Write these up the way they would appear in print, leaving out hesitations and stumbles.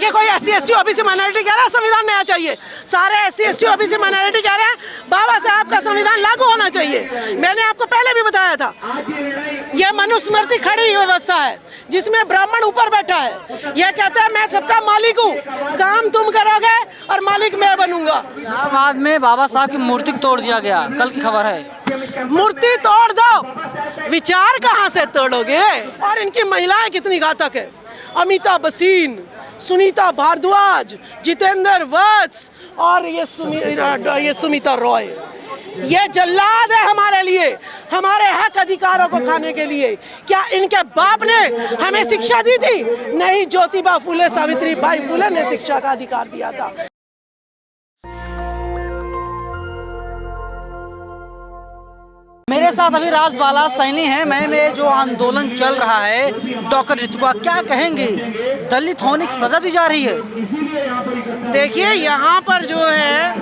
आगे कोई SC ST OBC minority कह रहा है संविधान नया चाहिए, सारे SC ST OBC माइनॉरिटी कह रहे हैं बाबा साहब का संविधान लागू होना चाहिए। मैंने आपको पहले भी बताया था, ये मनुस्मृति खड़ी व्यवस्था है जिसमें ब्राह्मण ऊपर बैठा है। ये कहता है मैं सबका मालिक हूँ, काम तुम करोगे और मालिक मैं बनूंगा। इलाहाबाद में बाबा साहब की मूर्ति तोड़ दिया गया, कल की खबर है। मूर्ति तोड़ दो, विचार कहाँ से तोड़ोगे? और इनकी महिलाएं कितनी घातक है, अमिताभ बच्चन, सुनीता भारद्वाज, जितेंद्र वत्स और ये सुमिता रॉय, ये जल्लाद है हमारे लिए, हमारे हक अधिकारों को खाने के लिए। क्या इनके बाप ने हमें शिक्षा दी थी? नहीं, ज्योतिबा फुले सावित्रीबाई फुले ने शिक्षा का अधिकार दिया था। मेरे साथ अभी राजबाला सैनी है। में जो आंदोलन चल रहा है डॉक्टर ऋतु का, क्या कहेंगे? दलित होने की सजा दी जा रही है। देखिए, यहाँ पर जो है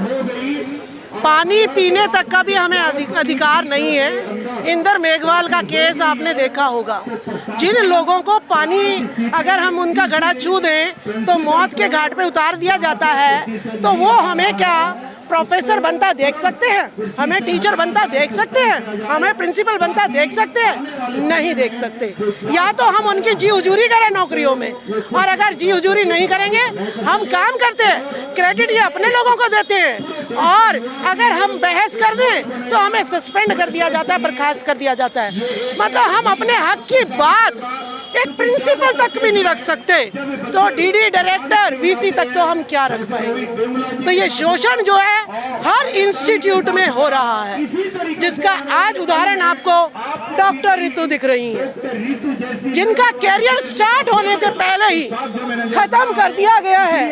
पानी पीने तक का भी हमें अधिकार नहीं है। इंदर मेघवाल का केस आपने देखा होगा, जिन लोगों को पानी अगर हम उनका घड़ा छू दें तो मौत के घाट पे उतार दिया जाता है, तो वो हमें क्या प्रोफेसर बनता देख सकते हैं? हमें टीचर बनता देख सकते हैं? हमें प्रिंसिपल बनता देख सकते हैं? नहीं देख सकते। या तो हम उनकी जी हुजूरी करें नौकरियों में, और अगर जी हुजूरी नहीं करेंगे, हम काम करते हैं, क्रेडिट ये अपने लोगों को देते हैं, और अगर हम बहस कर दें तो हमें सस्पेंड कर दिया जाता है, बर्खास्त कर दिया जाता है। मतलब हम अपने हक की बात एक प्रिंसिपल तक भी नहीं रख सकते, तो डीडी डायरेक्टर वीसी तक तो हम क्या रख पाएंगे? तो ये शोषण जो है हर इंस्टीट्यूट में हो रहा है, जिसका आज उदाहरण आपको डॉक्टर ऋतु दिख रही है, जिनका कैरियर स्टार्ट होने से पहले ही खत्म कर दिया गया है।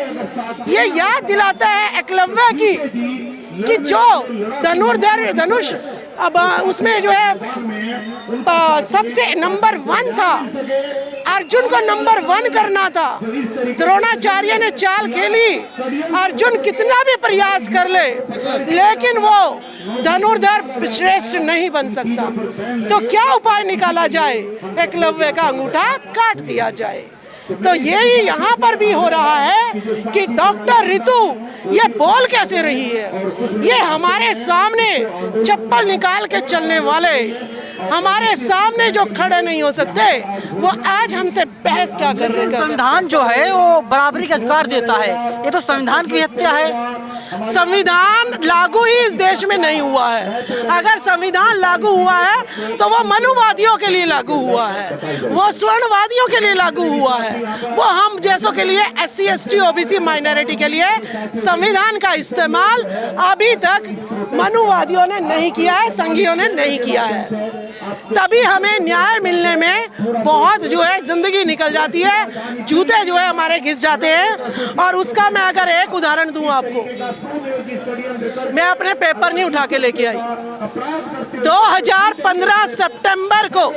ये याद दिलाता है एकलव्य की कि जो धनुष अब उसमें जो है सबसे नंबर 1 था, अर्जुन को नंबर 1 करना था। द्रोणाचार्य ने चाल खेली, अर्जुन कितना भी प्रयास कर ले लेकिन वो धनुर्धर श्रेष्ठ नहीं बन सकता। तो क्या उपाय निकाला जाए? एकलव्य का अंगूठा काट दिया जाए। तो यही यहाँ पर भी हो रहा है कि डॉक्टर ऋतु ये बोल कैसे रही है? ये हमारे सामने चप्पल निकाल के चलने वाले, हमारे सामने जो खड़े नहीं हो सकते, वो आज हमसे बहस क्या कर रहे हैं? संविधान जो है वो बराबरी का अधिकार देता है, ये तो संविधान की हत्या है। संविधान लागू ही इस देश में नहीं हुआ है। अगर संविधान लागू हुआ है तो वो मनुवादियों के लिए लागू हुआ है, वो स्वर्णवादियों के लिए लागू हुआ है, वो हम जैसों के लिए SC ST OBC माइनॉरिटी के लिए संविधान का इस्तेमाल अभी तक मनुवादियों ने नहीं किया है, संघियों ने नहीं किया है। तभी हमें न्याय मिलने में बहुत जो है जिंदगी निकल जाती है, जूते जो है हमारे घिस जाते हैं। और उसका मैं अगर एक उदाहरण दूं आपको, मैं अपने पेपर नहीं उठा के लेके आई। 2015 सितंबर को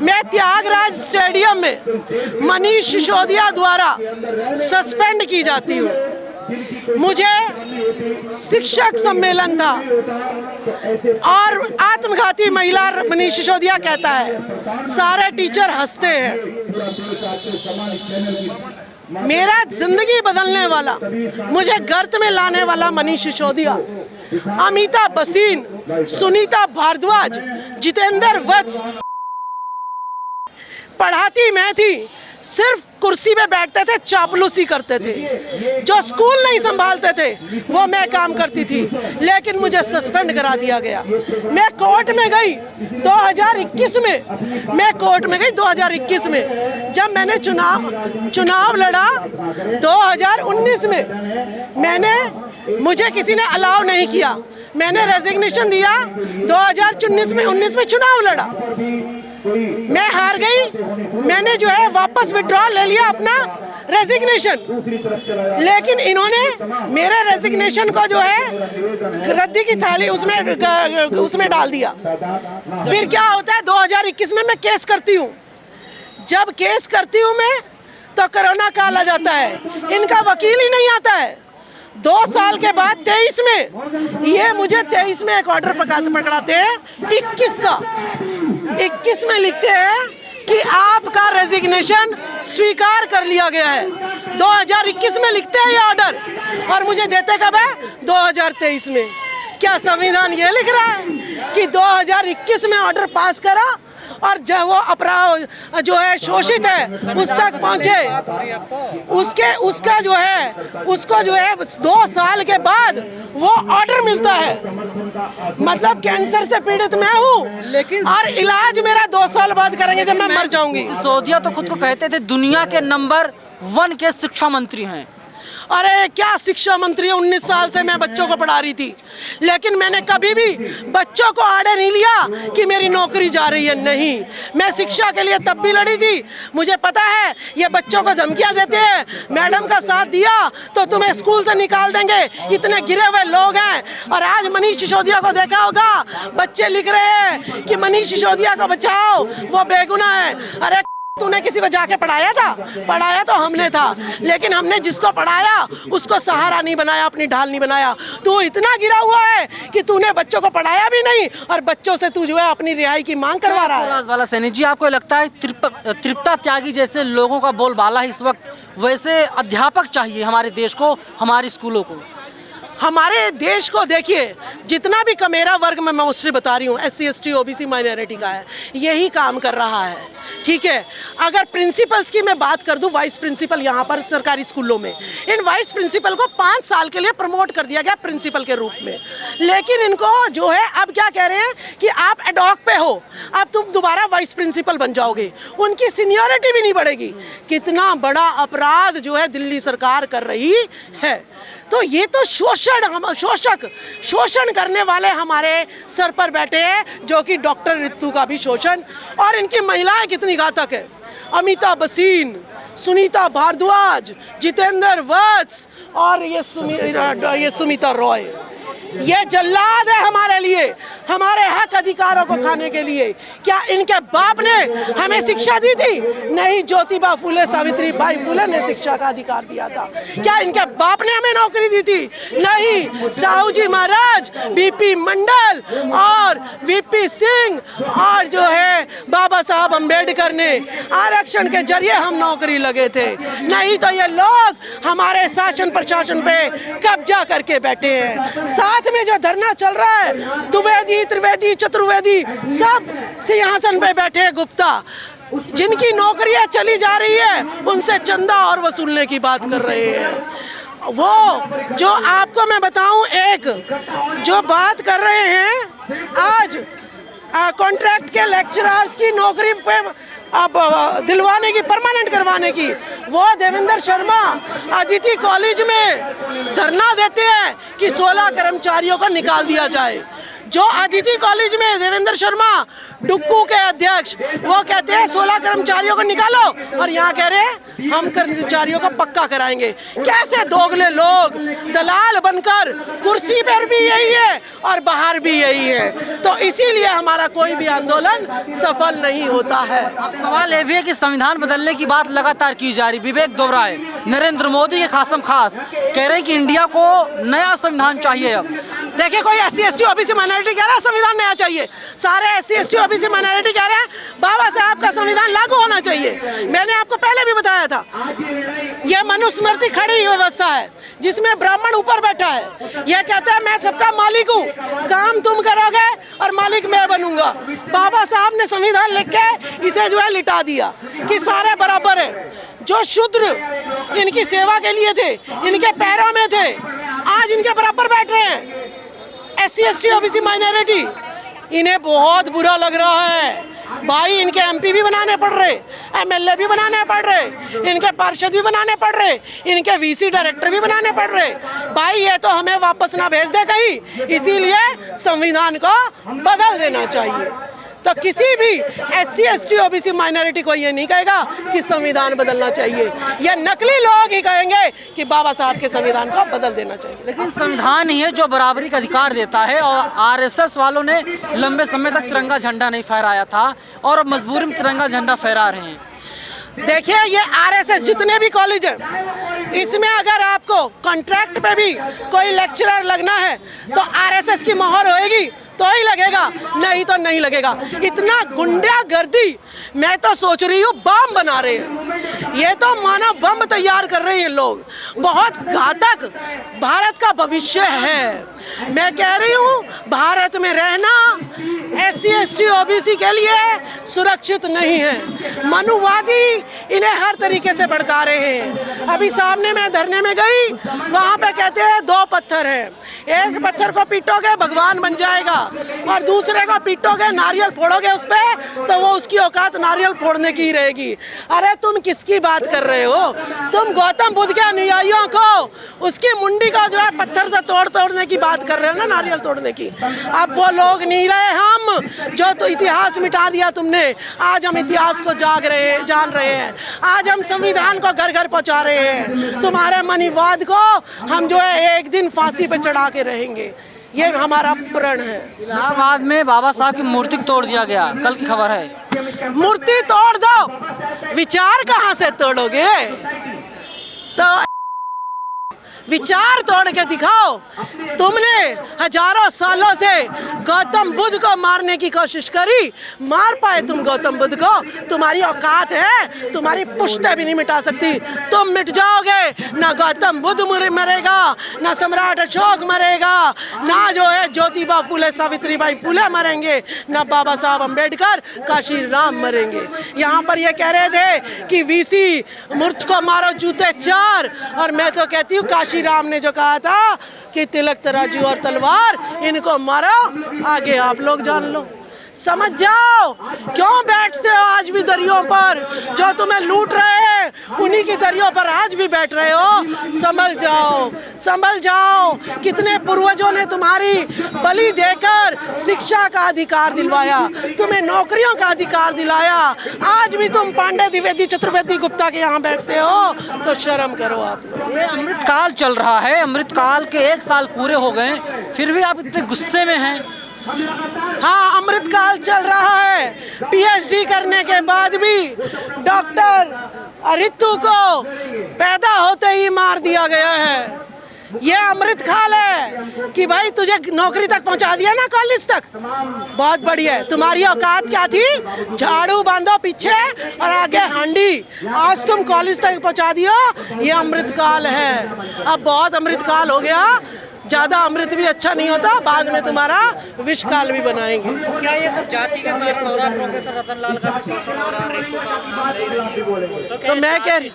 मैं त्यागराज स्टेडियम में मनीष सिसोदिया द्वारा सस्पेंड की जाती हूँ। मुझे शिक्षक सम्मेलन था और आत्मघाती महिला मनीष सिसोदिया कहता है, सारे टीचर हंसते हैं। मेरा जिंदगी बदलने वाला, मुझे गर्त में लाने वाला मनीष सिसोदिया, अमिताभ बच्चन, सुनीता भारद्वाज, जितेंद्र वत्स, पढ़ाती मैं थी, सिर्फ कुर्सी पे बैठते थे, चापलूसी करते थे, जो स्कूल नहीं संभालते थे वो मैं काम करती थी, लेकिन मुझे सस्पेंड करा दिया गया। मैं कोर्ट में गई 2021 में, मैं कोर्ट में गई 2021 में, जब मैंने चुनाव लड़ा 2019 में, मुझे किसी ने अलाउ नहीं किया, मैंने रेजिग्नेशन दिया 2019 में चुनाव लड़ा, मैं हार गई, मैंने जो है वापस विड्रॉल ले लिया अपना रेजिग्नेशन, लेकिन इन्होंने मेरे रेजिग्नेशन को जो है रद्दी की थाली उसमें डाल दिया। फिर क्या होता है, 2021 में मैं केस करती हूँ। जब केस करती हूँ मैं तो कोरोना काल आ जाता है, इनका वकील ही नहीं आता है। 2 साल के बाद 23 में ये मुझे 23 में एक ऑर्डर पकड़ाते हैं 21 का, 21 में लिखते हैं कि आपका रेजिग्नेशन स्वीकार कर लिया गया है। 2021 में लिखते हैं ये ऑर्डर और मुझे देते कब है? 2023 में। क्या संविधान ये लिख रहा है कि 2021 में ऑर्डर पास करा और जब वो अपराध जो है शोषित है उस तक पहुंचे, उसका जो है उसको जो है 2 साल के बाद वो ऑर्डर मिलता है। मतलब कैंसर से पीड़ित मैं हूँ, लेकिन और इलाज मेरा 2 साल बाद करेंगे जब मैं मर जाऊंगी। सिसोदिया तो खुद को कहते थे दुनिया के नंबर 1 के शिक्षा मंत्री हैं। अरे क्या शिक्षा मंत्री है, 19 साल से मैं बच्चों को पढ़ा रही थी, लेकिन मैंने कभी भी बच्चों को आड़े नहीं लिया कि मेरी नौकरी जा रही है। नहीं, मैं शिक्षा के लिए तब भी लड़ी थी। मुझे पता है ये बच्चों को धमकियां देते हैं, मैडम का साथ दिया तो तुम्हें स्कूल से निकाल देंगे, इतने गिरे हुए लोग हैं। और आज मनीष सिसोदिया को देखा होगा, बच्चे लिख रहे हैं कि मनीष सिसोदिया को बचाओ, वो बेगुनाह है। अरे तूने किसी को जाके पढ़ाया था? पढ़ाया तो हमने था, लेकिन हमने जिसको पढ़ाया उसको सहारा नहीं बनाया, अपनी ढाल नहीं बनाया। तू इतना गिरा हुआ है कि तूने बच्चों को पढ़ाया भी नहीं और बच्चों से तू जो है अपनी रिहाई की मांग करवा रहा है। राजबाला सैनी जी, आपको लगता है तृप्ता त्यागी जैसे लोगों का बोलबाला है इस वक्त, वैसे अध्यापक चाहिए हमारे देश को, हमारे स्कूलों को? हमारे देश को देखिए, जितना भी कमेरा वर्ग में मैं उससे बता रही हूँ, SC ST OBC माइनॉरिटी का है, यही काम कर रहा है। ठीक है, अगर प्रिंसिपल्स की मैं बात कर दूं, वाइस प्रिंसिपल यहाँ पर सरकारी स्कूलों में, इन वाइस प्रिंसिपल को 5 साल के लिए प्रमोट कर दिया गया प्रिंसिपल के रूप में, लेकिन इनको जो है अब क्या कह रहे हैं कि आप एडॉक पे हो, अब तुम दोबारा वाइस प्रिंसिपल बन जाओगे, उनकी सीनियरिटी भी नहीं बढ़ेगी। कितना बड़ा अपराध जो है दिल्ली सरकार कर रही है। तो ये तो शोषण करने वाले हमारे सर पर बैठे हैं, जो कि डॉक्टर ऋतु का भी शोषण। और इनकी महिलाएं कितनी घातक है, अमिताभ बसीन, सुनीता भारद्वाज, जितेंद्र वत्स और ये सुमिता रॉय, ये जल्लाद है हमारे लिए, हमारे हक अधिकारों को खाने के लिए। क्या इनके बाप ने हमें शिक्षा दी थी? नहीं, ज्योतिबा फुले सावित्री बाई फुले ने शिक्षा का अधिकार दिया था। क्या इनके बाप ने हमें नौकरी दी थी? नहीं, साहू जी महाराज, BP मंडल और VP सिंह और जो है बाबा साहब अम्बेडकर ने आरक्षण के जरिए हम नौकरी लगे थे। नहीं तो ये लोग हमारे शासन प्रशासन पे कब्जा करके बैठे हैं। साथ में जो धरना चल रहा है, द्विवेदी, त्रिवेदी, चतुर्वेदी सब सिंहासन पे बैठे हैं गुप्ता, जिनकी नौकरियां चली जा रही है, उनसे चंदा और वसूलने की बात कर रहे हैं। वो जो आपको मैं बताऊं, एक जो बात कर रहे हैं आज कॉन्ट्रैक्ट के लेक्चरर्स की नौकरी पे अब दिलवाने की, परमानेंट करवाने की, वो देवेंद्र शर्मा अदिति कॉलेज में धरना देते हैं कि 16 कर्मचारियों को निकाल दिया जाए। जो अदिति कॉलेज में देवेंद्र शर्मा डुक्कू के अध्यक्ष, वो कहते हैं 16 कर्मचारियों को निकालो, और यहाँ कह रहे हैं हम कर्मचारियों को पक्का कराएंगे। कैसे दोगले लोग, दलाल बनकर कुर्सी पर भी यही है और बाहर भी यही है। तो इसीलिए हमारा कोई भी आंदोलन सफल नहीं होता है। सवाल ये भी है कि संविधान बदलने की बात लगातार की जा रही, विवेक दोबराय, नरेंद्र मोदी के खासम खास कह रहे हैं कि इंडिया को नया संविधान चाहिए। अब देखिए, कोई SC ST OBC माइनॉरिटी कह रहा है संविधान नया चाहिए, सारे SC ST OBC माइनॉरिटी कह रहे हैं बाबा साहब का संविधान लागू होना चाहिए। मैंने आपको पहले भी बताया था, यह मनुस्मृति खड़ी व्यवस्था है जिसमें ब्राह्मण ऊपर बैठा है। यह कहता है मैं सबका मालिक हूँ, काम तुम करोगे और मालिक मैं बनूंगा। बाबा साहब ने संविधान लिख के इसे जो है लिटा दिया कि सारे बराबर है। जो शूद्र इनकी सेवा के लिए थे, इनके पैरों में थे, आज इनके बराबर बैठ रहे हैं SC ST OBC माइनॉरिटी। इन्हें बहुत बुरा लग रहा है भाई, इनके MP भी बनाने पड़ रहे, MLA भी बनाने पड़ रहे, इनके पार्षद भी बनाने पड़ रहे, इनके VC डायरेक्टर भी बनाने पड़ रहे। भाई ये तो हमें वापस ना भेज दे कहीं, इसीलिए संविधान को बदल देना चाहिए। तो किसी भी SC ST OBC माइनॉरिटी को ये नहीं कहेगा कि संविधान बदलना चाहिए, ये नकली लोग ही कहेंगे कि बाबा साहब के संविधान को बदल देना चाहिए। लेकिन संविधान ही है जो बराबरी का अधिकार देता है, और RSS वालों ने लंबे समय तक तिरंगा झंडा नहीं फहराया था और अब मजबूरी में तिरंगा झंडा फहरा रहे हैं। देखिए, ये RSS जितने भी कॉलेज हैं, इसमें अगर आपको कॉन्ट्रैक्ट पे भी कोई लेक्चरर लगना है तो RSS की मोहर होएगी, तो ही लगेगा, नहीं तो नहीं लगेगा। इतना गुंडागर्दी, मैं तो सोच रही हूँ बम बना रहे हैं ये, तो मानो बम तैयार कर रहे हैं लोग। बहुत घातक भारत का भविष्य है। मैं कह रही हूँ भारत में रहना SC ST OBC के लिए सुरक्षित नहीं है। मनुवादी इन्हें हर तरीके से भड़का रहे हैं। अभी सामने मैं धरने में गई, वहाँ पे कहते हैं 2 पत्थर हैं, एक पत्थर को पीटोगे भगवान बन जाएगा और दूसरे को पीटोगे नारियल फोड़ोगे उस पे तो वो उसकी औकात नारियल फोड़ने की ही रहेगी। अरे तुम किसकी बात कर रहे हो? तुम गौतम बुद्ध के अनुयायियों को उसकी मुंडी को जो है पत्थर से तोड़ने की बात कर रहे हो ना, नारियल तोड़ने की। अब वो लोग नहीं रहे हम जो तो इतिहास मिटा दिया तुमने। आज हम इतिहास को जान रहे हैं। आज हम संविधान को घर घर पहुंचा रहे हैं। तुम्हारे मनीवाद को हम जो है एक दिन फांसी पे चढ़ा के रहेंगे, ये हमारा प्रण है। इलाहाबाद में बाबा साहब की मूर्ति तोड़ दिया गया, कल की खबर है। मूर्ति तोड़ दो, विचार कहाँ से तोड़ोगे? तो विचार तोड़ के दिखाओ। तुमने हजारों सालों से गौतम बुद्ध को मारने की कोशिश करी, मार पाए तुम गौतम बुद्ध को? तुम्हारी औकात है, तुम्हारी पुश्ते भी नहीं मिटा सकती। तुम मिट जाओगे, ना गौतम बुद्ध मरेगा, ना सम्राट अशोक मरेगा, ना जो है ज्योतिबा फुले सावित्रीबाई फुले मरेंगे, ना बाबा साहब अम्बेडकर काशी राम मरेंगे। यहाँ पर ये कह रहे थे कि VC मूर्ख को मारो जूते 4, और मैं तो कहती हूँ काशी राम ने जो कहा था कि तिलक तराजू और तलवार इनको मारो, आगे आप लोग जान लो। समझ जाओ क्यों बैठते हो आज भी दरियों पर? जो तुम्हें लूट रहे हैं उन्हीं की दरियों पर आज भी बैठ रहे हो। संभल जाओ, संभल जाओ। कितने पूर्वजों ने तुम्हारी बलि देकर शिक्षा का अधिकार दिलवाया, तुम्हें नौकरियों का अधिकार दिलाया। आज भी तुम पांडे द्विवेदी चतुर्वेदी गुप्ता के यहाँ बैठते हो, तो शर्म करो आप लोग। ये अमृतकाल चल रहा है, अमृतकाल के 1 साल पूरे हो गए, फिर भी आप इतने गुस्से में हैं। हाँ, अमृतकाल चल रहा है। PhD करने के बाद भी डॉक्टर ऋतु को पैदा होते ही मार दिया गया है। ये अमृतकाल है कि भाई तुझे नौकरी तक पहुंचा दिया ना, कॉलेज तक, बहुत बढ़िया है। तुम्हारी औकात क्या थी? झाड़ू बांधो पीछे और आगे हांडी। आज तुम कॉलेज तक पहुंचा दियो, ये अमृतकाल है। अब बहुत अमृतकाल हो गया, ज्यादा अमृत भी अच्छा नहीं होता, बाद में तुम्हारा विषकाल भी बनाएंगे। क्या ये सब जाति का कारण हो रहा है? प्रोफेसर रतनलाल का भी शोषण हो रहा है। तो मैं कह रही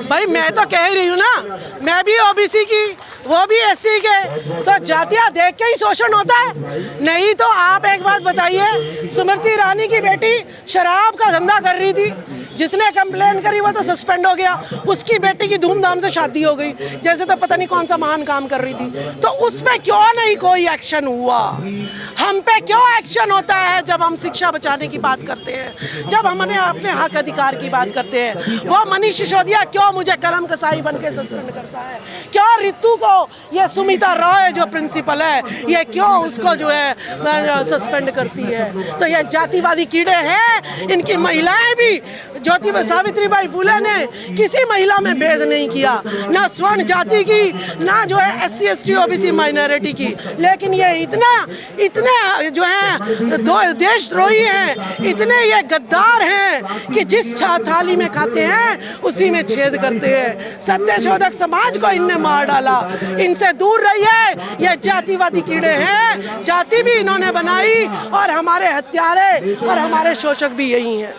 भाई, मैं तो कह ही रही हूँ ना, मैं भी OBC की, वो भी SC के, तो जातियाँ देख के ही शोषण होता है। नहीं तो आप एक बात बताइए, स्मृति ईरानी की बेटी शराब का धंधा कर रही थी, जिसने कंप्लेन करी वो तो सस्पेंड हो गया, उसकी बेटी की धूमधाम से शादी हो गई, जैसे तो पता नहीं कौन सा महान काम कर रही थी। तो उस पे क्यों नहीं कोई एक्शन हुआ? हम पे क्यों एक्शन होता है जब हम शिक्षा बचाने की बात करते हैं, जब हमने अपने हक अधिकार की बात करते हैं? वो मनीष सिसोदिया क्यों मुझे कलम कसाई बन के सस्पेंड करता है? क्यों ऋतु को, ये सुमिता रॉय जो प्रिंसिपल है, ये क्यों उसको जो है सस्पेंड करती है? तो ये जातिवादी कीड़े हैं। इनकी महिलाएं भी, ज्योतिबा सावित्रीबाई फुले ने किसी महिला में भेद नहीं किया, ना स्वर्ण जाति की, ना जो है SC ST OBC माइनॉरिटी की। लेकिन ये इतने जो है देशद्रोही हैं, इतने ये गद्दार हैं कि जिस थाली में खाते हैं उसी में छेद करते हैं। सत्यशोधक समाज को इनने मार डाला। इनसे दूर रहिए, ये जातिवादी कीड़े हैं। जाति भी इन्होंने बनाई और हमारे हत्यारे और हमारे शोषक भी यही हैं।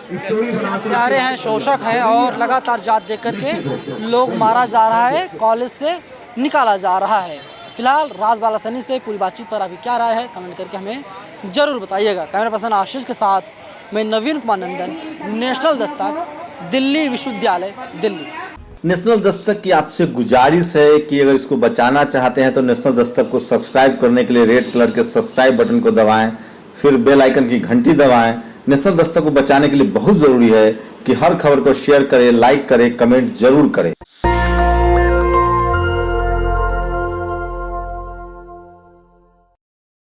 हत्यारे हैं, शोषक हैं, और लगातार जात देख करके लोग मारा जा रहा है, कॉलेज से निकाला जा रहा है। फिलहाल राजबाला सैनी से पूरी बातचीत पर अभी क्या राय है, कमेंट करके हमें जरूर बताइएगा। कैमरा पर्सन आशीष के साथ मैं नवीन कुमार नंदन, नेशनल दस्तक, दिल्ली विश्वविद्यालय, दिल्ली। नेशनल दस्तक की आपसे गुजारिश है कि अगर इसको बचाना चाहते हैं तो नेशनल दस्तक को सब्सक्राइब करने के लिए रेड कलर के सब्सक्राइब बटन को दबाएं, फिर बेल आइकन की घंटी दबाएं। नेशनल दस्तक को बचाने के लिए बहुत जरूरी है कि हर खबर को शेयर करें, लाइक करें, कमेंट जरूर करें।